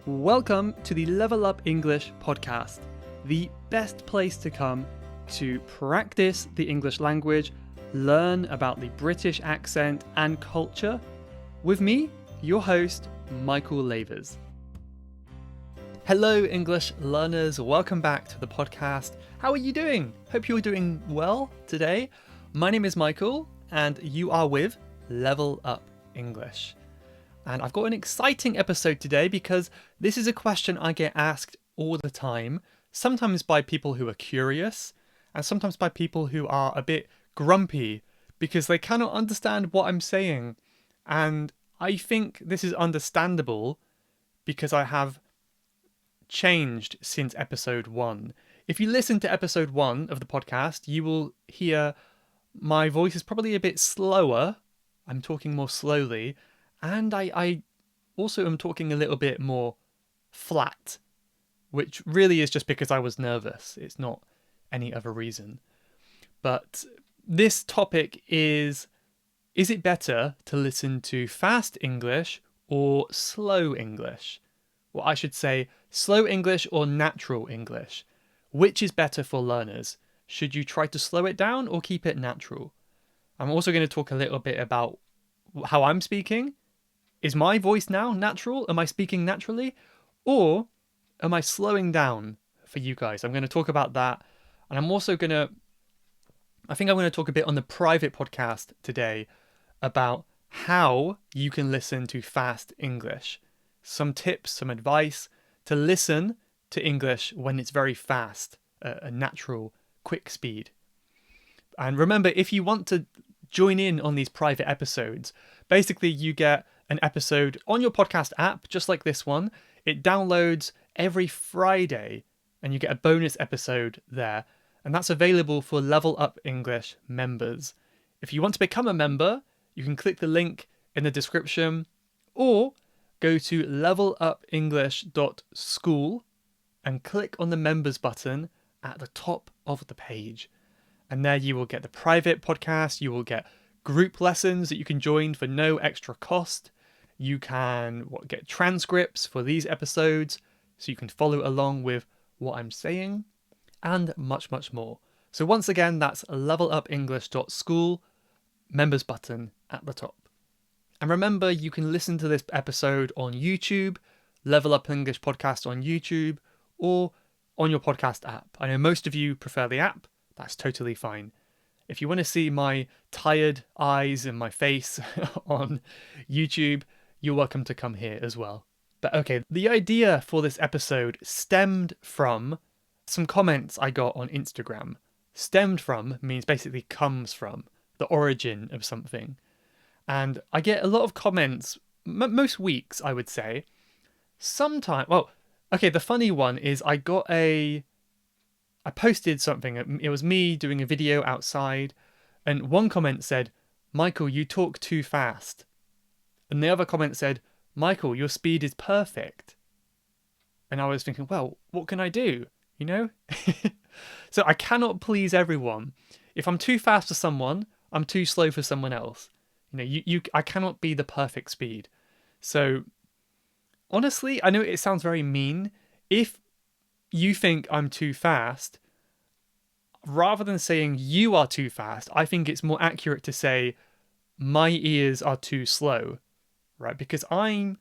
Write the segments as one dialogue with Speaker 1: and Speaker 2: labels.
Speaker 1: Welcome to the Level Up English podcast, the best place to come to practice the English language, learn about the British accent and culture, with me, your host, Michael Lavers. Hello, English learners. Welcome back to the podcast. How are you doing? Hope you're doing well today. My name is Michael, and you are with Level Up English. And I've got an exciting episode today because this is a question I get asked all the time, sometimes by people who are curious, and sometimes by people who are a bit grumpy because they cannot understand what I'm saying. And I think this is understandable because I have changed since episode 1. If you listen to episode 1 of the podcast, you will hear my voice is probably a bit slower. I'm talking more slowly. And I also am talking a little bit more flat, which really is just because I was nervous. It's not any other reason. But this topic is it better to listen to fast English or slow English? Well, I should say slow English or natural English. Which is better for learners? Should you try to slow it down or keep it natural? I'm also going to talk a little bit about how I'm speaking. Is my voice now natural? Am I speaking naturally? Or am I slowing down for you guys? I'm going to talk about that. And I'm also going to talk a bit on the private podcast today about how you can listen to fast English. Some tips, some advice to listen to English when it's very fast, a natural, quick speed. And remember, if you want to join in on these private episodes, basically you get an episode on your podcast app, just like this one. It downloads every Friday and you get a bonus episode there. And that's available for Level Up English members. If you want to become a member, you can click the link in the description or go to levelupenglish.school and click on the members button at the top of the page. And there you will get the private podcast. You will get group lessons that you can join for no extra cost. You can get transcripts for these episodes so you can follow along with what I'm saying and much, much more. So once again, that's levelupenglish.school, members button at the top. And remember, you can listen to this episode on YouTube, Level Up English Podcast on YouTube, or on your podcast app. I know most of you prefer the app. That's totally fine. If you want to see my tired eyes and my face on YouTube, you're welcome to come here as well. But okay, the idea for this episode stemmed from some comments I got on Instagram. Stemmed from means basically comes from, the origin of something. And I get a lot of comments, most weeks, I would say. Sometimes, the funny one is I posted something. It was me doing a video outside, and one comment said, "Michael, you talk too fast." And the other comment said, "Michael, your speed is perfect." And I was thinking, well, what can I do? You know? So I cannot please everyone. If I'm too fast for someone, I'm too slow for someone else. I cannot be the perfect speed. So honestly, I know it sounds very mean. If you think I'm too fast, rather than saying you are too fast, I think it's more accurate to say my ears are too slow, right? Because I'm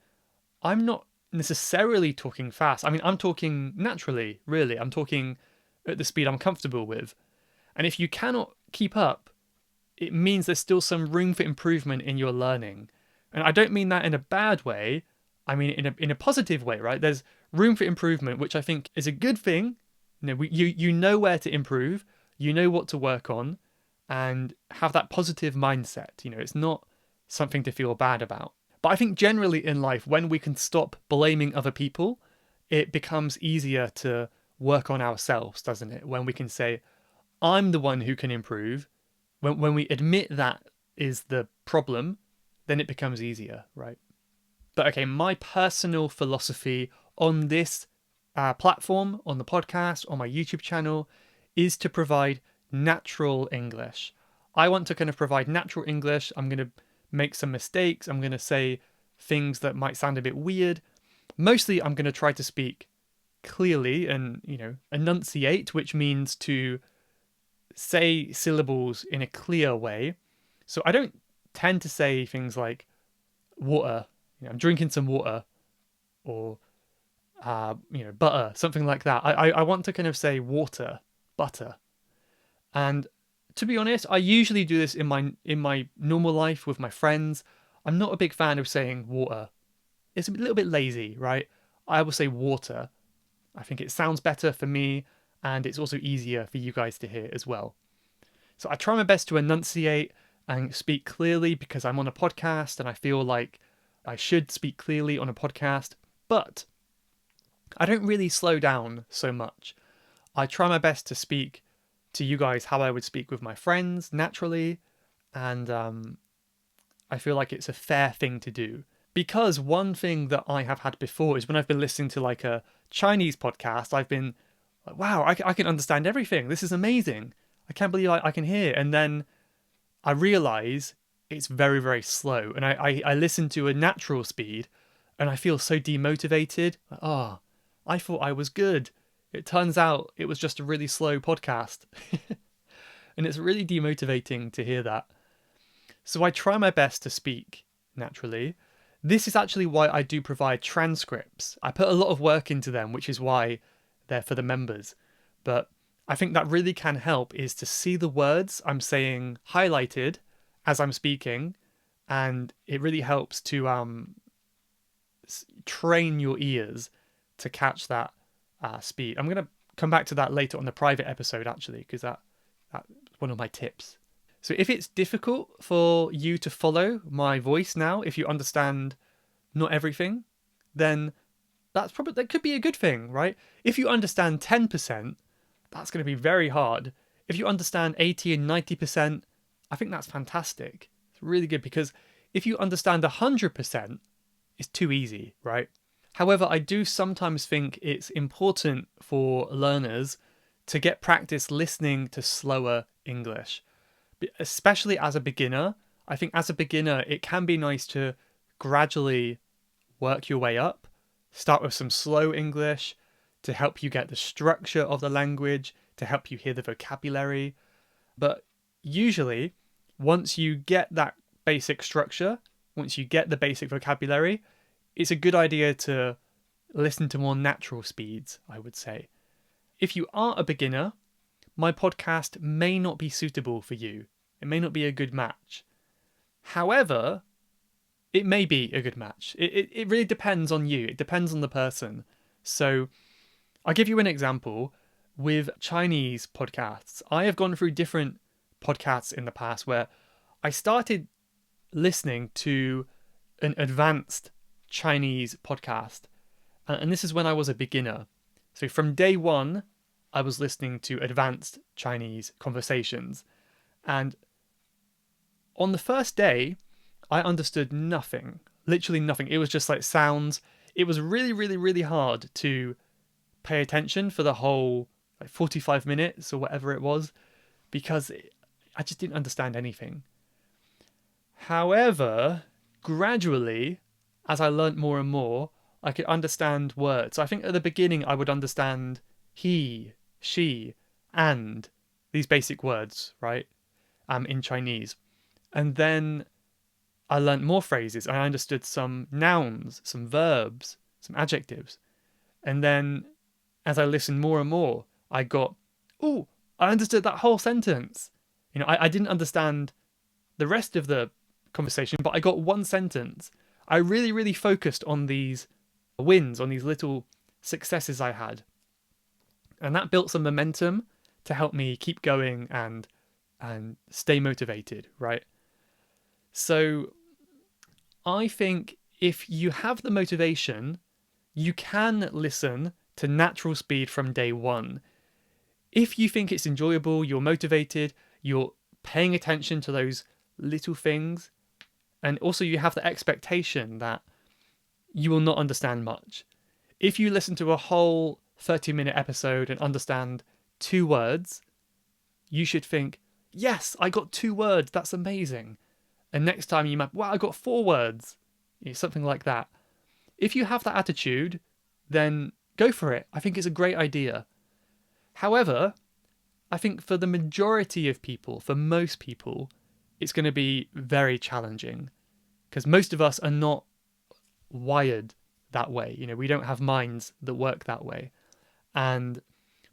Speaker 1: not necessarily talking fast. I mean, I'm talking naturally, really. I'm talking at the speed I'm comfortable with. And if you cannot keep up, it means there's still some room for improvement in your learning. And I don't mean that in a bad way. I mean in a positive way, right? There's room for improvement, which I think is a good thing. You know where to improve, you know what to work on, and have that positive mindset. It's not something to feel bad about. But I think generally in life, when we can stop blaming other people, it becomes easier to work on ourselves, doesn't it? When we can say, I'm the one who can improve. When we admit that is the problem, then it becomes easier, right? But okay, my personal philosophy on this platform, on the podcast, on my YouTube channel, is to provide natural English. I want to kind of provide natural English. I'm going to make some mistakes. I'm going to say things that might sound a bit weird. Mostly I'm going to try to speak clearly and, enunciate, which means to say syllables in a clear way. So I don't tend to say things like water, I'm drinking some water, or butter, something like that. I want to kind of say water, butter. And to be honest, I usually do this in my normal life with my friends. I'm not a big fan of saying water. It's a little bit lazy, right? I will say water. I think it sounds better for me, and it's also easier for you guys to hear as well. So I try my best to enunciate and speak clearly because I'm on a podcast and I feel like I should speak clearly on a podcast, but I don't really slow down so much. I try my best to speak to you guys how I would speak with my friends naturally, and I feel like it's a fair thing to do. Because one thing that I have had before is when I've been listening to like a Chinese podcast, I've been like, wow, I can understand everything. This is amazing. I can't believe I can hear. And then I realize it's very, very slow. And I listen to a natural speed and I feel so demotivated. Like, oh, I thought I was good. It turns out it was just a really slow podcast. And it's really demotivating to hear that. So I try my best to speak naturally. This is actually why I do provide transcripts. I put a lot of work into them, which is why they're for the members. But I think that really can help is to see the words I'm saying highlighted as I'm speaking, and it really helps to train your ears to catch that speed. I'm going to come back to that later on the private episode, actually, because that's one of my tips. So if it's difficult for you to follow my voice now, if you understand not everything, then that could be a good thing, right? If you understand 10%, that's going to be very hard. If you understand 80 and 90%, I think that's fantastic. It's really good because if you understand 100%, it's too easy, right? However, I do sometimes think it's important for learners to get practice listening to slower English. Especially as a beginner, I think as a beginner, it can be nice to gradually work your way up. Start with some slow English to help you get the structure of the language, to help you hear the vocabulary. But usually, once you get that basic structure, once you get the basic vocabulary, it's a good idea to listen to more natural speeds, I would say. If you are a beginner, my podcast may not be suitable for you. It may not be a good match. However, it may be a good match. It really depends on you. It depends on the person. So I'll give you an example. With Chinese podcasts, I have gone through different podcasts in the past where I started listening to an advanced Chinese podcast. And this is when I was a beginner. So from day one, I was listening to advanced Chinese conversations. And on the first day, I understood nothing. Literally nothing. It was just like sounds. It was really, really, really hard to pay attention for the whole 45 minutes or whatever it was because I just didn't understand anything. However, gradually, as I learnt more and more, I could understand words. So I think at the beginning I would understand he, she, and these basic words, right? In Chinese. And then I learnt more phrases. I understood some nouns, some verbs, some adjectives. And then as I listened more and more, I got, oh, I understood that whole sentence. I didn't understand the rest of the conversation, but I got one sentence. I really, really focused on these wins, on these little successes I had. And that built some momentum to help me keep going and stay motivated, right? So I think if you have the motivation, you can listen to natural speed from day one. If you think it's enjoyable, you're motivated, you're paying attention to those little things, and also you have the expectation that you will not understand much. If you listen to a whole 30-minute episode and understand 2 words, you should think, yes, I got 2 words, that's amazing. And next time you might, wow, I got 4 words. Something like that. If you have that attitude, then go for it. I think it's a great idea. However, I think for the majority of people, for most people, it's going to be very challenging because most of us are not wired that way. We don't have minds that work that way. And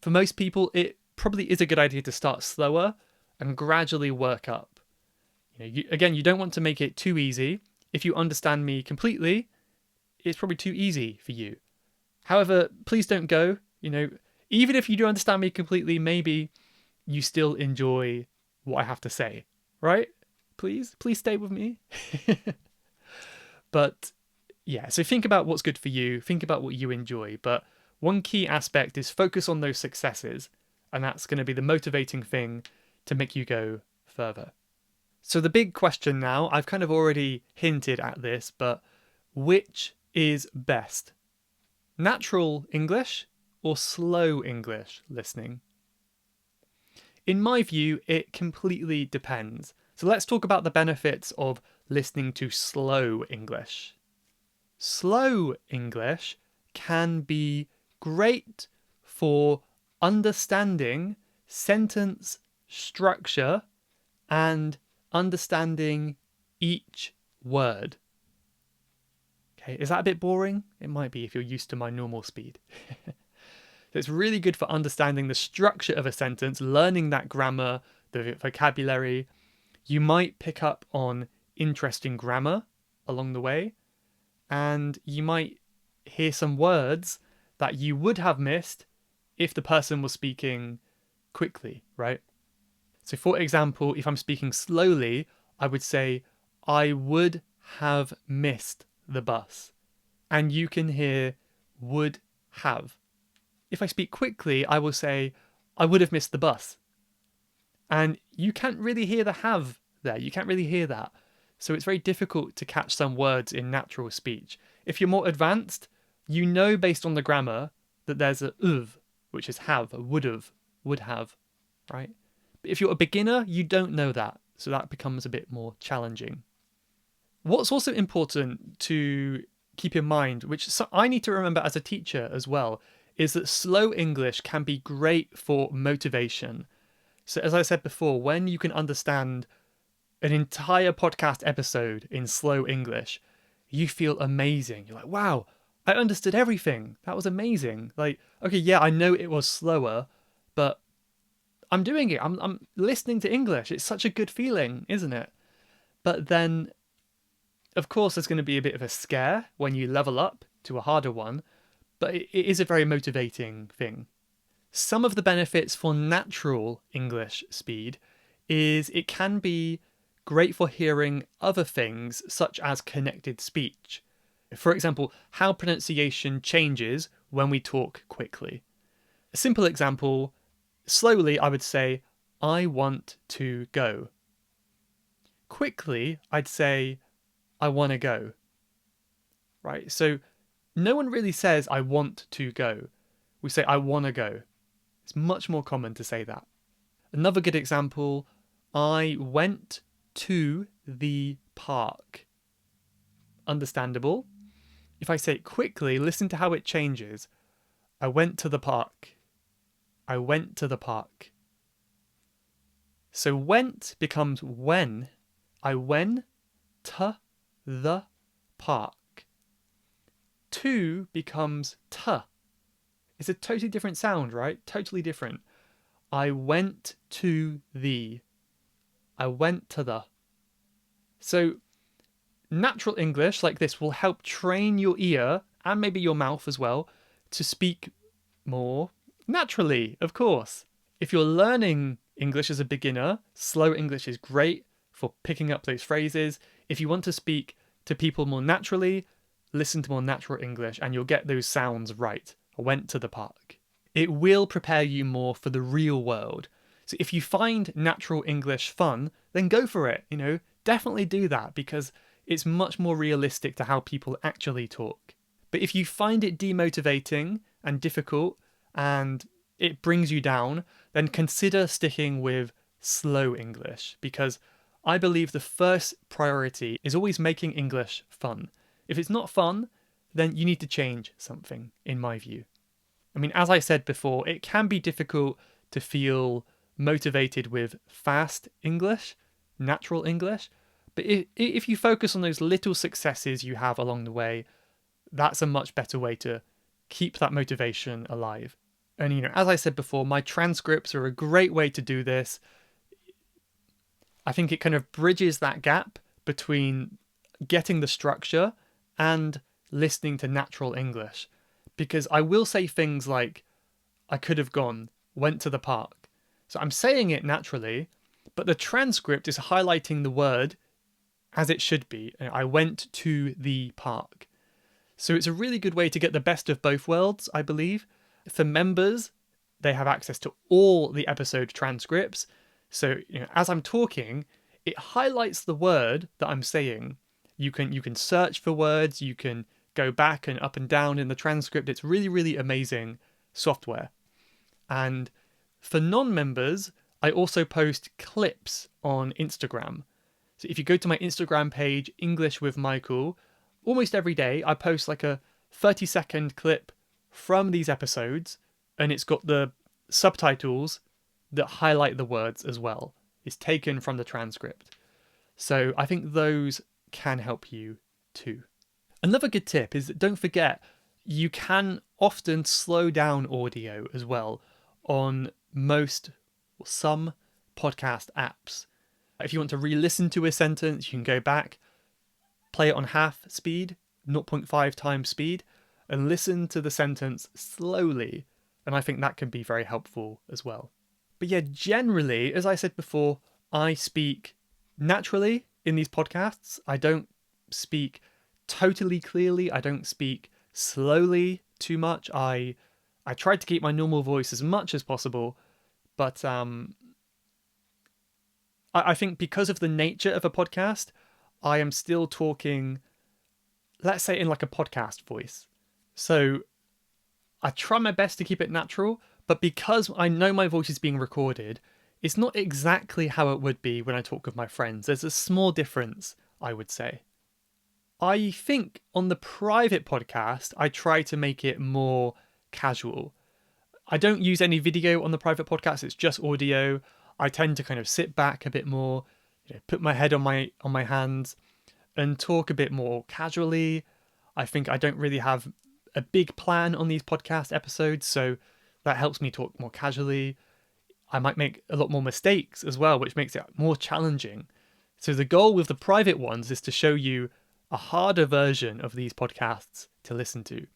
Speaker 1: for most people, it probably is a good idea to start slower and gradually work up. Again, you don't want to make it too easy. If you understand me completely, it's probably too easy for you. However, please don't go. Even if you do understand me completely, maybe you still enjoy what I have to say, right? Please stay with me. But yeah, so think about what's good for you. Think about what you enjoy. But one key aspect is focus on those successes. And that's going to be the motivating thing to make you go further. So the big question now, I've kind of already hinted at this, but which is best? Natural English or slow English listening? In my view, it completely depends. So let's talk about the benefits of listening to slow English. Slow English can be great for understanding sentence structure and understanding each word. Okay, is that a bit boring? It might be if you're used to my normal speed. So it's really good for understanding the structure of a sentence, learning that grammar, the vocabulary. You might pick up on interesting grammar along the way, and you might hear some words that you would have missed if the person was speaking quickly, right? So for example, if I'm speaking slowly, I would say, I would have missed the bus. And you can hear would have. If I speak quickly, I will say, I would have missed the bus. And you can't really hear the have there. You can't really hear that. So it's very difficult to catch some words in natural speech. If you're more advanced, you know based on the grammar that there's a uv, which is have, a would have, right? But if you're a beginner, you don't know that. So that becomes a bit more challenging. What's also important to keep in mind, which I need to remember as a teacher as well, is that slow English can be great for motivation. So as I said before, when you can understand an entire podcast episode in slow English, you feel amazing. You're like, wow, I understood everything. That was amazing. Like, okay, yeah, I know it was slower, but I'm doing it. I'm listening to English. It's such a good feeling, isn't it? But then, of course, there's going to be a bit of a scare when you level up to a harder one, but it is a very motivating thing. Some of the benefits for natural English speed is it can be great for hearing other things such as connected speech. For example, how pronunciation changes when we talk quickly. A simple example, slowly I would say, I want to go. Quickly, I'd say, I want to go. Right? So no one really says, I want to go. We say, I want to go. It's much more common to say that. Another good example, I went to the park. Understandable. If I say it quickly, listen to how it changes. I went to the park. I went to the park. So went becomes when. I went to the park. To becomes t. It's a totally different sound, right? Totally different. I went to the. I went to the. So natural English like this will help train your ear and maybe your mouth as well to speak more naturally, of course. If you're learning English as a beginner, slow English is great for picking up those phrases. If you want to speak to people more naturally, listen to more natural English and you'll get those sounds right. I went to the park. It will prepare you more for the real world. So if you find natural English fun, then go for it. Definitely do that because it's much more realistic to how people actually talk. But if you find it demotivating and difficult and it brings you down, then consider sticking with slow English because I believe the first priority is always making English fun. If it's not fun, then you need to change something, in my view. I mean, as I said before, it can be difficult to feel motivated with fast English, natural English, but if you focus on those little successes you have along the way, that's a much better way to keep that motivation alive. And, as I said before, my transcripts are a great way to do this. I think it kind of bridges that gap between getting the structure and listening to natural English. Because I will say things like, I could have went to the park. So I'm saying it naturally, but the transcript is highlighting the word as it should be. I went to the park. So it's a really good way to get the best of both worlds, I believe. For members, they have access to all the episode transcripts. So as I'm talking, it highlights the word that I'm saying. You can search for words, you can go back and up and down in the transcript. It's really, really amazing software. And for non-members, I also post clips on Instagram. So if you go to my Instagram page, English with Michael, almost every day I post like a 30-second clip from these episodes, and it's got the subtitles that highlight the words as well. It's taken from the transcript. So I think those can help you too. Another good tip is that don't forget, you can often slow down audio as well on some podcast apps. If you want to re-listen to a sentence, you can go back, play it on half speed, 0.5 times speed, and listen to the sentence slowly. And I think that can be very helpful as well. But yeah, generally, as I said before, I speak naturally in these podcasts. I don't speak totally clearly. I don't speak slowly too much. I try to keep my normal voice as much as possible, but I think because of the nature of a podcast, I am still talking, let's say, in like a podcast voice. So I try my best to keep it natural, but because I know my voice is being recorded, it's not exactly how it would be when I talk with my friends. There's a small difference, I would say. I think on the private podcast, I try to make it more casual. I don't use any video on the private podcast, it's just audio. I tend to kind of sit back a bit more, put my head on my hands and talk a bit more casually. I think I don't really have a big plan on these podcast episodes, so that helps me talk more casually. I might make a lot more mistakes as well, which makes it more challenging. So the goal with the private ones is to show you a harder version of these podcasts to listen to.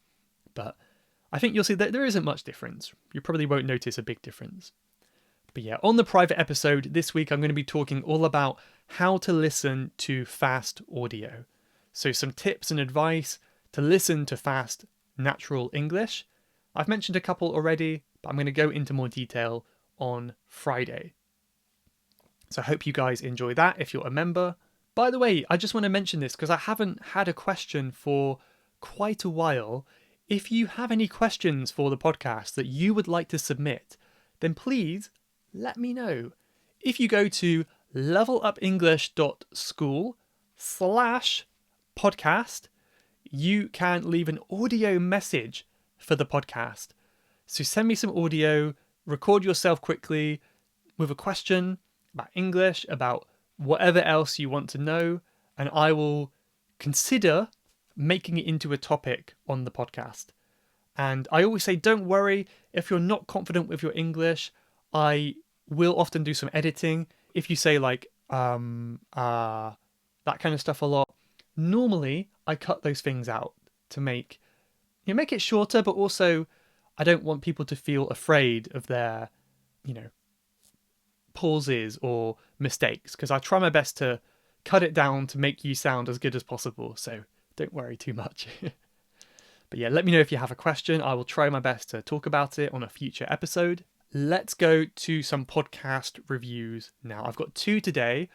Speaker 1: But I think you'll see that there isn't much difference. You probably won't notice a big difference. But yeah, on the private episode this week, I'm going to be talking all about how to listen to fast audio. So some tips and advice to listen to fast, natural English. I've mentioned a couple already, but I'm going to go into more detail on Friday. So I hope you guys enjoy that if you're a member. By the way, I just want to mention this because I haven't had a question for quite a while. If you have any questions for the podcast that you would like to submit, then please let me know. If you go to levelupenglish.school/podcast, you can leave an audio message for the podcast. So send me some audio, record yourself quickly with a question about English, about whatever else you want to know, and I will consider making it into a topic on the podcast. And I always say, don't worry if you're not confident with your English. I will often do some editing. If you say like, that kind of stuff a lot, normally I cut those things out to make it shorter, but also I don't want people to feel afraid of their, pauses or mistakes, because I try my best to cut it down to make you sound as good as possible. So don't worry too much. But yeah, let me know if you have a question. I will try my best to talk about it on a future episode. Let's go to some podcast reviews now. I've got two today.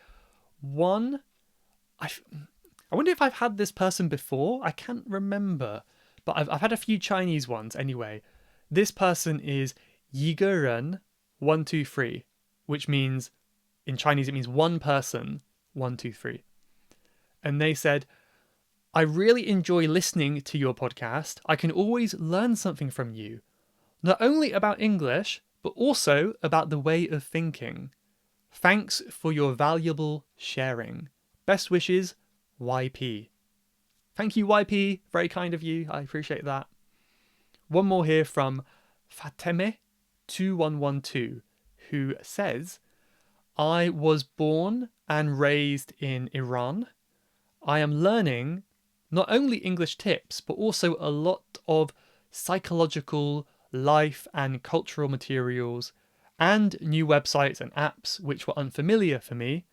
Speaker 1: One, I wonder if I've had this person before. I can't remember, but I've had a few Chinese ones anyway. This person is 一个人123, which means in Chinese it means one person 123. And they said, I really enjoy listening to your podcast. I can always learn something from you, not only about English, but also about the way of thinking. Thanks for your valuable sharing. Best wishes, YP. Thank you, YP. Very kind of you. I appreciate that. One more here from Fateme2112, who says, I was born and raised in Iran. I am learning not only English tips, but also a lot of psychological, life, and cultural materials, and new websites and apps which were unfamiliar for me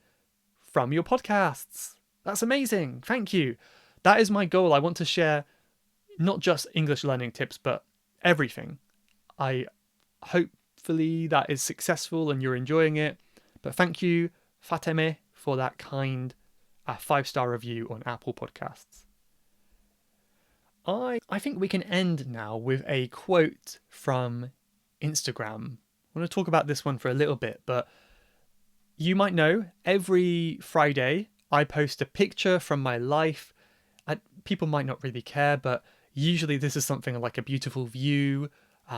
Speaker 1: from your podcasts. That's amazing. Thank you. That is my goal. I want to share not just English learning tips, but everything. I hopefully that is successful and you're enjoying it. But thank you, Fateme, for that kind 5-star review on Apple Podcasts. I think we can end now with a quote from Instagram. I want to talk about this one for a little bit, but you might know every Friday I post a picture from my life. People might not really care, but usually this is something like a beautiful view,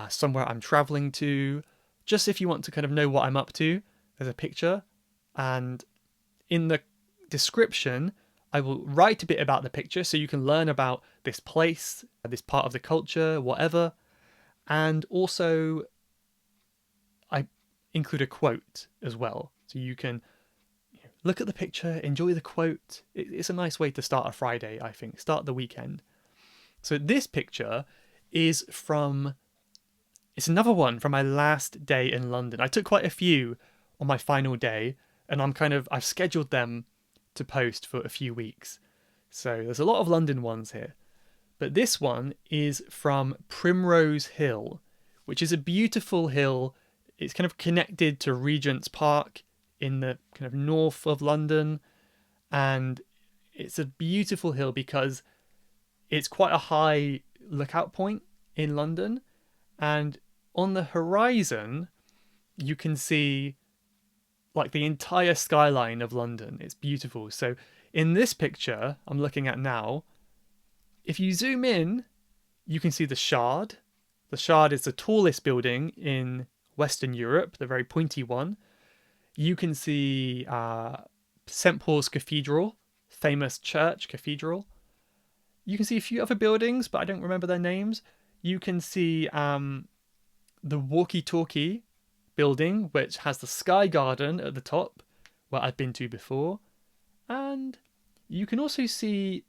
Speaker 1: somewhere I'm traveling to. Just if you want to kind of know what I'm up to, there's a picture. And in the description, I will write a bit about the picture so you can learn about this place, this part of the culture, whatever. And also, I include a quote as well. So you can look at the picture, enjoy the quote. It's a nice way to start a Friday, I think. Start the weekend. So this picture is it's another one from my last day in London. I took quite a few on my final day, and I've scheduled them to post for a few weeks. So there's a lot of London ones here. But this one is from Primrose Hill, which is a beautiful hill. It's kind of connected to Regent's Park in the kind of north of London. And it's a beautiful hill because it's quite a high lookout point in London. And on the horizon, you can see like the entire skyline of London. It's beautiful. So in this picture I'm looking at now, if you zoom in, you can see the Shard. The Shard is the tallest building in Western Europe, the very pointy one. You can see St. Paul's Cathedral, famous church cathedral. You can see a few other buildings, but I don't remember their names. You can see the Walkie Talkie building, which has the Sky Garden at the top, where I've been to before. And you can also see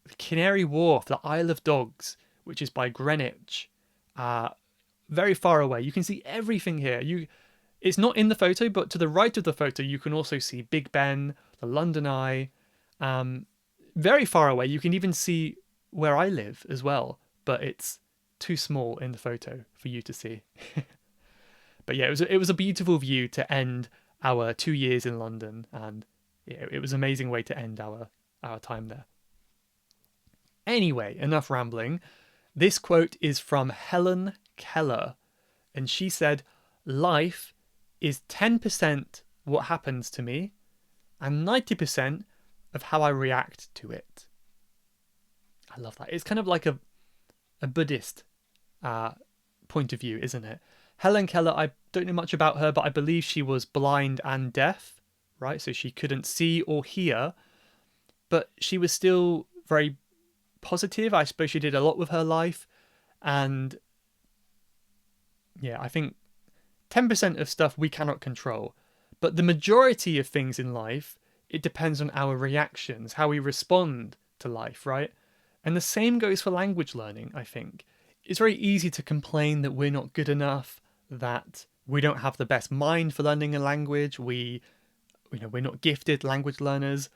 Speaker 1: the Canary Wharf, the Isle of Dogs, which is by Greenwich, very far away. You can see everything here. It's not in the photo, but to the right of the photo, you can also see Big Ben, the London Eye, very far away. You can even see where I live as well, but it's too small in the photo for you to see. But yeah, it was a beautiful view to end our 2 years in London, and yeah, it was an amazing way to end our time there. Anyway, enough rambling. This quote is from Helen Keller, and she said, "Life is 10% what happens to me, and 90% of how I react to it." I love that. It's kind of like a Buddhist point of view, isn't it? Helen Keller, I don't know much about her, but I believe she was blind and deaf, right? So she couldn't see or hear, but she was still very positive. I suppose she did a lot with her life. And yeah, I think 10% of stuff we cannot control. But the majority of things in life, it depends on our reactions, how we respond to life, right? And the same goes for language learning, I think. It's very easy to complain that we're not good enough, that we don't have the best mind for learning a language, we're not gifted language learners,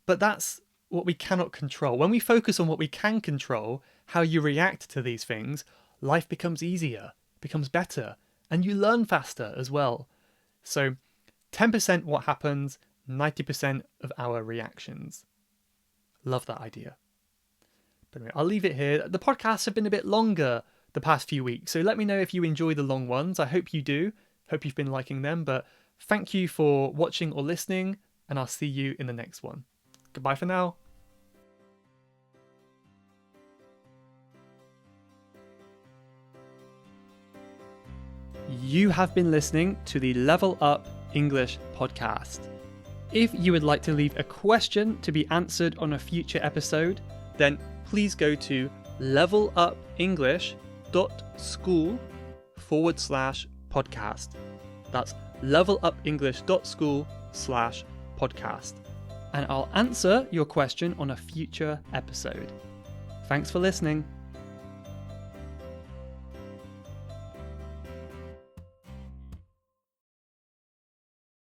Speaker 1: but that's what we cannot control. When we focus on what we can control, how you react to these things, life becomes easier, becomes better, and you learn faster as well. So 10% what happens, 90% of our reactions. Love that idea. But anyway, I'll leave it here. The podcasts have been a bit longer the past few weeks, so let me know if you enjoy the long ones. I hope you do. Hope you've been liking them, but thank you for watching or listening, and I'll see you in the next one. Goodbye for now. You have been listening to the Level Up English podcast. If you would like to leave a question to be answered on a future episode, then please go to levelupenglish.school/podcast. That's levelupenglish.school/podcast. And I'll answer your question on a future episode. Thanks for listening.